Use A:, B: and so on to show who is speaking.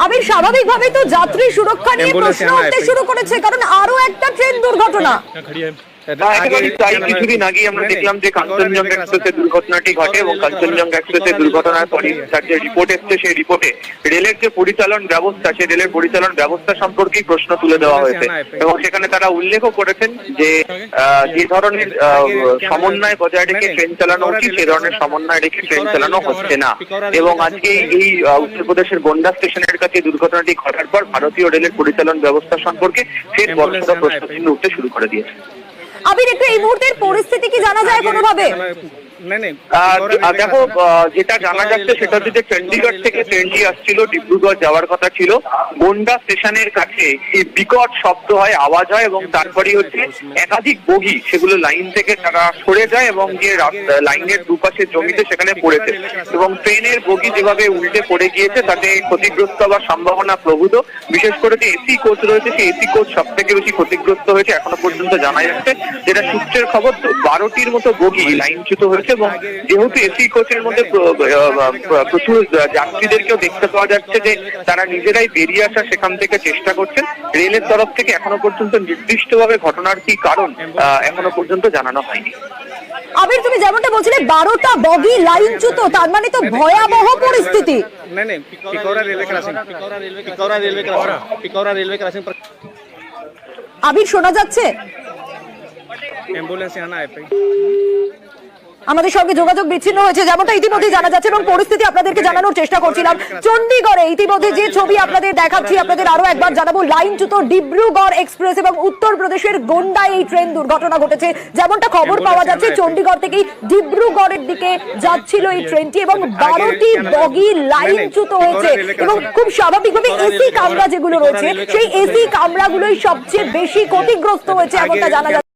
A: আমি স্বাভাবিকভাবে তো যাত্রী সুরক্ষা নিয়ে প্রশ্ন উঠতে শুরু করেছে, কারণ আরো একটা ট্রেন দুর্ঘটনা।
B: তাই কিছুদিন আগে আমরা দেখলাম যে কাঞ্চনজঙ্ঘা এক্সপ্রেসের দুর্ঘটনাটি ঘটে এবং কাঞ্চনজঙ্ঘা এক্সপ্রেসের দুর্ঘটনার পরই তার যে রিপোর্ট এসছে সেই রিপোর্টে রেলের যে পরিচালন ব্যবস্থা, সেই রেলের পরিচালন ব্যবস্থা সম্পর্কেই প্রশ্ন তুলে দেওয়া হয়েছে এবং সেখানে তারা উল্লেখও করেছেন যে যে ধরনের সমন্বয় বজায় রেখে ট্রেন চালানো উচিত সে ধরনের সমন্বয় রেখে ট্রেন চালানো হচ্ছে না। এবং আজকে এই উত্তরপ্রদেশের গোন্ডা স্টেশনের কাছে দুর্ঘটনাটি ঘটার পর ভারতীয় রেলের পরিচালন ব্যবস্থা সম্পর্কে ফের বড়সড় প্রশ্নচিহ্ন উঠতে শুরু করে দিয়েছে।
A: আবির, একটু এই মুহূর্তের পরিস্থিতি কি জানা যায় কোনোভাবে?
B: দেখো, যেটা জানা যাচ্ছে সেটা হচ্ছে যে চণ্ডীগড় থেকে ট্রেনটি আসছিল, ডিব্রুগড় যাওয়ার কথা ছিল। গোন্ডা স্টেশনের কাছে বিকট শব্দ হয়, আওয়াজ হয় এবং তারপরে হচ্ছে একাধিক বগি সেগুলো লাইন থেকে তারা সরে যায় এবং যে লাইনের দুপাশে জমিতে সেখানে পড়েছে এবং ট্রেনের বগি যেভাবে উল্টে পড়ে গিয়েছে তাতে ক্ষতিগ্রস্ত হওয়ার সম্ভাবনা প্রভূত। বিশেষ করে যে এসি কোচ রয়েছে সেই এসি কোচ সব থেকে বেশি ক্ষতিগ্রস্ত হয়েছে এখনো পর্যন্ত জানা যাচ্ছে। যেটা সূত্রের খবর, 12টির মতো বগি লাইনচ্যুত হয়েছে এবং যেহেতু এসি কোচের মধ্যে প্রচুর যাত্রীদেরকেও দেখতে পাওয়া যাচ্ছে যে তারা নিজেরাই বেরিয়ে আসা সেখান থেকে চেষ্টা করছেন। রেলের তরফ থেকে এখনো পর্যন্ত নির্দিষ্টভাবে ঘটনার কি কারণ এখনো পর্যন্ত জানানো হয়নি।
A: আবির, তুমি যেমনটা বলছিলে 12টা বগি লাইনচ্যুত, তার মানে তো ভয়াবহ পরিস্থিতি। আবির, শোনা যাচ্ছে? আমাদের সঙ্গে যোগাযোগ বিচ্ছিন্ন হয়েছে, যেমনটা ইতিমধ্যে জানা যাচ্ছে এবং পরিস্থিতি আপনাদেরকে জানানোর চেষ্টা করছিলাম। চণ্ডীগড়ে ইতিমধ্যে যে ছবি আপনাদের দেখাচ্ছি, আপনাদের আরো একবার জানাবো, লাইনচ্যুত ডিব্রুগড় এক্সপ্রেস এবং উত্তরপ্রদেশের গোন্ডায় এই ট্রেন দুর্ঘটনা ঘটেছে। যেমনটা খবর পাওয়া যাচ্ছে, চণ্ডীগড় থেকেই ডিব্রুগড়ের দিকে যাচ্ছিল এই ট্রেনটি এবং 12টি বগি লাইনচ্যুত হয়েছে এবং খুব স্বাভাবিকভাবে এসি কামরা যেগুলো রয়েছে সেই এসি কামরাগুলোই সবচেয়ে বেশি ক্ষতিগ্রস্ত হয়েছে এমনটা জানা যাচ্ছে।